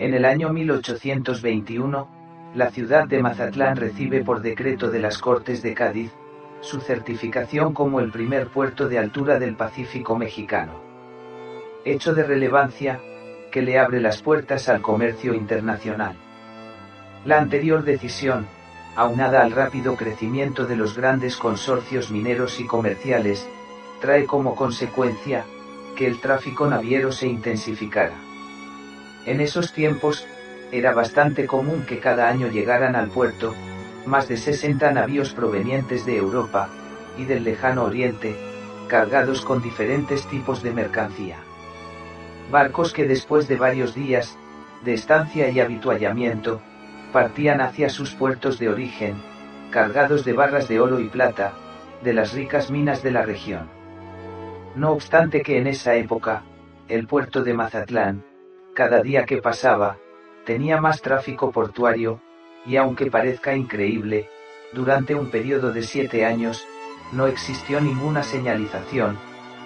En el año 1821, la ciudad de Mazatlán recibe por decreto de las Cortes de Cádiz, su certificación como el primer puerto de altura del Pacífico mexicano. Hecho de relevancia, que le abre las puertas al comercio internacional. La anterior decisión, aunada al rápido crecimiento de los grandes consorcios mineros y comerciales, trae como consecuencia, que el tráfico naviero se intensificara. En esos tiempos, era bastante común que cada año llegaran al puerto, más de 60 navíos provenientes de Europa, y del lejano Oriente, cargados con diferentes tipos de mercancía. Barcos que después de varios días, de estancia y avituallamiento, partían hacia sus puertos de origen, cargados de barras de oro y plata, de las ricas minas de la región. No obstante que en esa época, el puerto de Mazatlán, cada día que pasaba, tenía más tráfico portuario, y aunque parezca increíble, durante un periodo de 7 años, no existió ninguna señalización,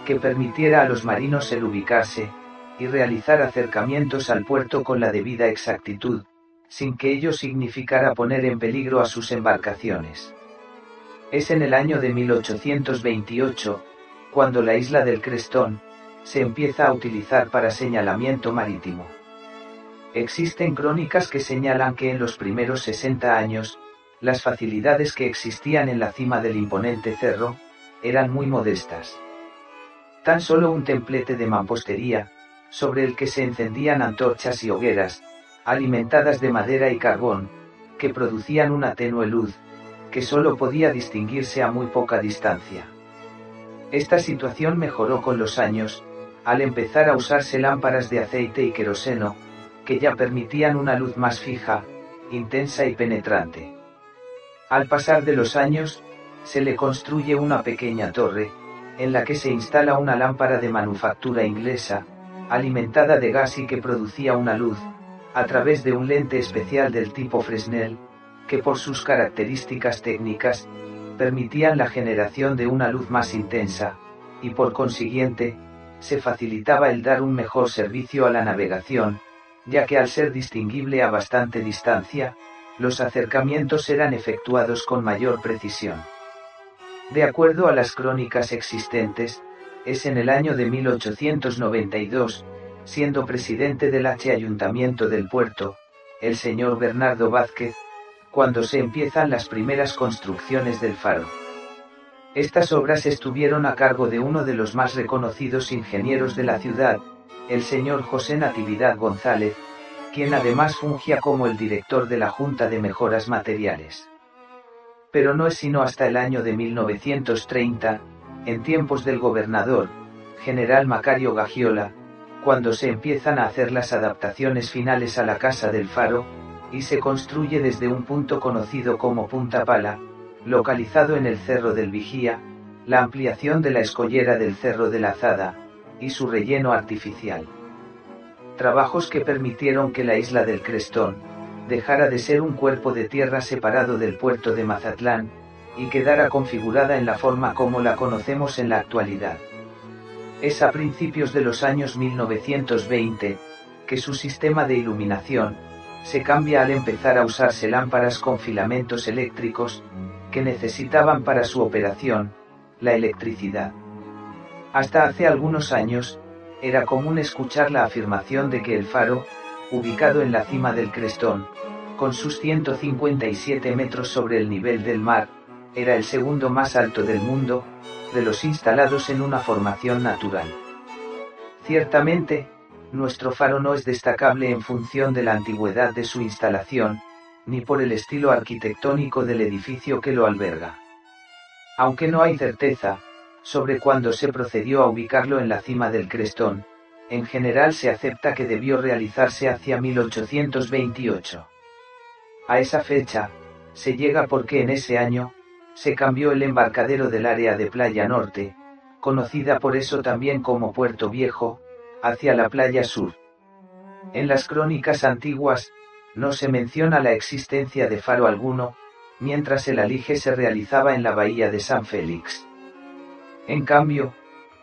que permitiera a los marinos el ubicarse, y realizar acercamientos al puerto con la debida exactitud, sin que ello significara poner en peligro a sus embarcaciones. Es en el año de 1828, cuando la isla del Crestón, se empieza a utilizar para señalamiento marítimo. Existen crónicas que señalan que en los primeros 60 años, las facilidades que existían en la cima del imponente cerro, eran muy modestas. Tan solo un templete de mampostería, sobre el que se encendían antorchas y hogueras, alimentadas de madera y carbón, que producían una tenue luz, que solo podía distinguirse a muy poca distancia. Esta situación mejoró con los años, al empezar a usarse lámparas de aceite y queroseno, que ya permitían una luz más fija, intensa y penetrante. Al pasar de los años, se le construye una pequeña torre, en la que se instala una lámpara de manufactura inglesa, alimentada de gas y que producía una luz, a través de un lente especial del tipo Fresnel, que por sus características técnicas, permitían la generación de una luz más intensa, y por consiguiente, se facilitaba el dar un mejor servicio a la navegación, ya que al ser distinguible a bastante distancia, los acercamientos eran efectuados con mayor precisión. De acuerdo a las crónicas existentes, es en el año de 1892, siendo presidente del Ayuntamiento del puerto, el señor Bernardo Vázquez, cuando se empiezan las primeras construcciones del faro. Estas obras estuvieron a cargo de uno de los más reconocidos ingenieros de la ciudad, el señor José Natividad González, quien además fungía como el director de la Junta de Mejoras Materiales. Pero no es sino hasta el año de 1930, en tiempos del gobernador, general Macario Gagiola, cuando se empiezan a hacer las adaptaciones finales a la casa del faro, y se construye desde un punto conocido como Punta Pala, localizado en el Cerro del Vigía, la ampliación de la escollera del Cerro de la Azada, y su relleno artificial. Trabajos que permitieron que la isla del Crestón, dejara de ser un cuerpo de tierra separado del puerto de Mazatlán, y quedara configurada en la forma como la conocemos en la actualidad. Es a principios de los años 1920, que su sistema de iluminación, se cambia al empezar a usarse lámparas con filamentos eléctricos, que necesitaban para su operación, la electricidad. Hasta hace algunos años, era común escuchar la afirmación de que el faro, ubicado en la cima del Crestón, con sus 157 metros sobre el nivel del mar, era el segundo más alto del mundo, de los instalados en una formación natural. Ciertamente, nuestro faro no es destacable en función de la antigüedad de su instalación, ni por el estilo arquitectónico del edificio que lo alberga. Aunque no hay certeza sobre cuándo se procedió a ubicarlo en la cima del Crestón, en general se acepta que debió realizarse hacia 1828. A esa fecha, se llega porque en ese año, se cambió el embarcadero del área de Playa Norte, conocida por eso también como Puerto Viejo, hacia la Playa Sur. En las crónicas antiguas, no se menciona la existencia de faro alguno, mientras el alige se realizaba en la bahía de San Félix. En cambio,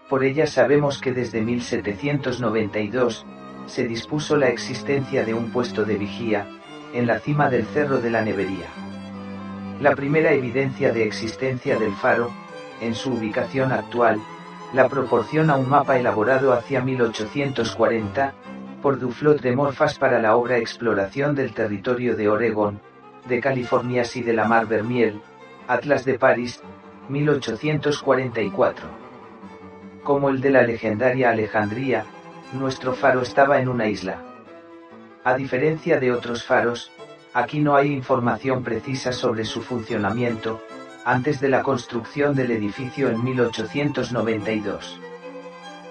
por ella sabemos que desde 1792, se dispuso la existencia de un puesto de vigía, en la cima del Cerro de la Nevería. La primera evidencia de existencia del faro, en su ubicación actual, la proporciona un mapa elaborado hacia 1840, por Duflot de Morfas para la obra Exploración del territorio de Oregón, de California y de la Mar Vermiel, Atlas de París, 1844. Como el de la legendaria Alejandría, nuestro faro estaba en una isla. A diferencia de otros faros, aquí no hay información precisa sobre su funcionamiento, antes de la construcción del edificio en 1892.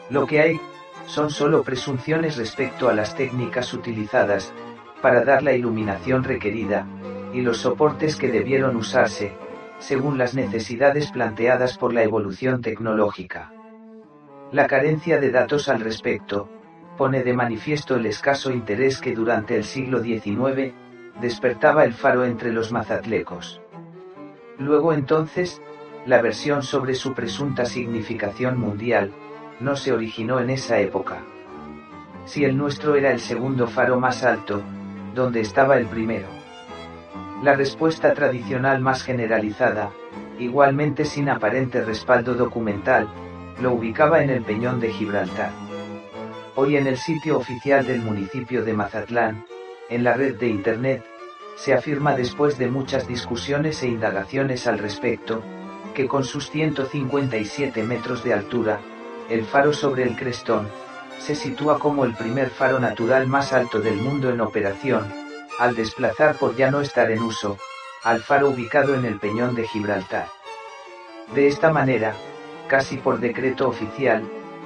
Lo que hay, son solo presunciones respecto a las técnicas utilizadas, para dar la iluminación requerida, y los soportes que debieron usarse, según las necesidades planteadas por la evolución tecnológica. La carencia de datos al respecto, pone de manifiesto el escaso interés que durante el siglo XIX, despertaba el faro entre los mazatlecos. Luego entonces, la versión sobre su presunta significación mundial, no se originó en esa época. Si el nuestro era el segundo faro más alto, ¿dónde estaba el primero? La respuesta tradicional más generalizada, igualmente sin aparente respaldo documental, lo ubicaba en el Peñón de Gibraltar. Hoy en el sitio oficial del municipio de Mazatlán, en la red de Internet, se afirma después de muchas discusiones e indagaciones al respecto, que con sus 157 metros de altura, el faro sobre el Crestón, se sitúa como el primer faro natural más alto del mundo en operación, al desplazar por ya no estar en uso, al faro ubicado en el Peñón de Gibraltar. De esta manera, casi por decreto oficial,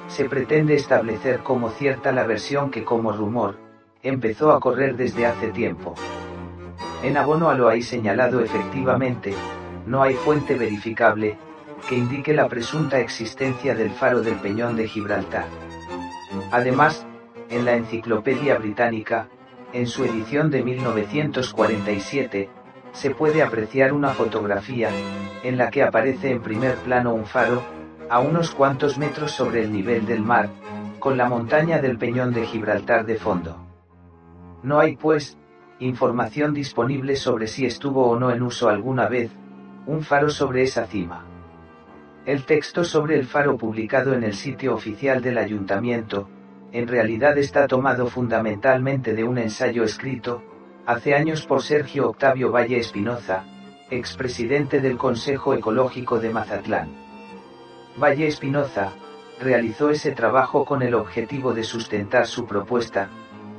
se pretende establecer como cierta la versión que como rumor, empezó a correr desde hace tiempo. En abono a lo ahí señalado efectivamente, no hay fuente verificable, que indique la presunta existencia del faro del Peñón de Gibraltar. Además, en la Enciclopedia Británica, en su edición de 1947, se puede apreciar una fotografía, en la que aparece en primer plano un faro, a unos cuantos metros sobre el nivel del mar, con la montaña del Peñón de Gibraltar de fondo. No hay pues, información disponible sobre si estuvo o no en uso alguna vez, un faro sobre esa cima. El texto sobre el faro publicado en el sitio oficial del ayuntamiento, en realidad está tomado fundamentalmente de un ensayo escrito, hace años por Sergio Octavio Valle Espinoza, expresidente del Consejo Ecológico de Mazatlán. Valle Espinoza, realizó ese trabajo con el objetivo de sustentar su propuesta,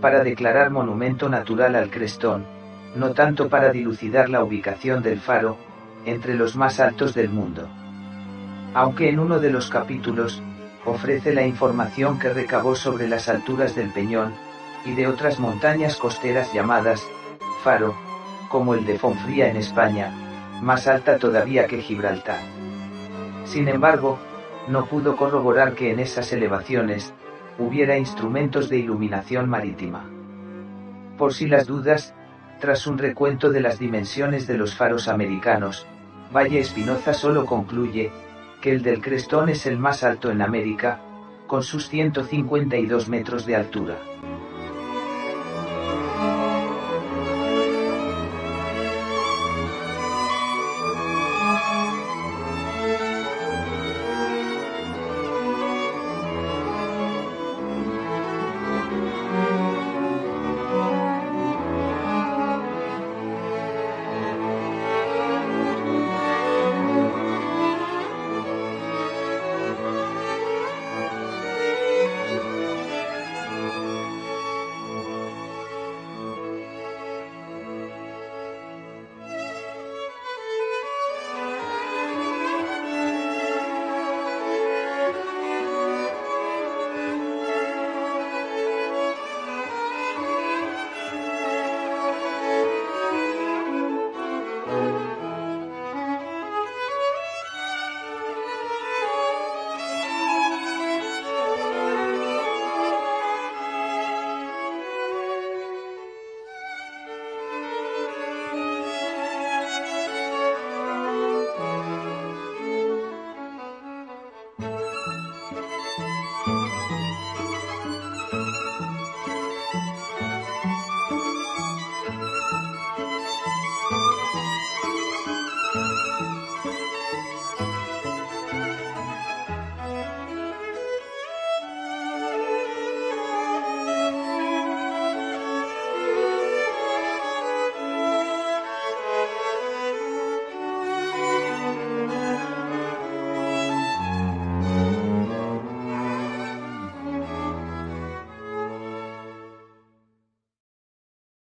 para declarar monumento natural al Crestón, no tanto para dilucidar la ubicación del faro, entre los más altos del mundo. Aunque en uno de los capítulos, ofrece la información que recabó sobre las alturas del Peñón, y de otras montañas costeras llamadas, Faro, como el de Fonfría en España, más alta todavía que Gibraltar. Sin embargo, no pudo corroborar que en esas elevaciones, hubiera instrumentos de iluminación marítima. Por si las dudas, tras un recuento de las dimensiones de los faros americanos, Valle Espinoza solo concluye, que el del Crestón es el más alto en América, con sus 152 metros de altura.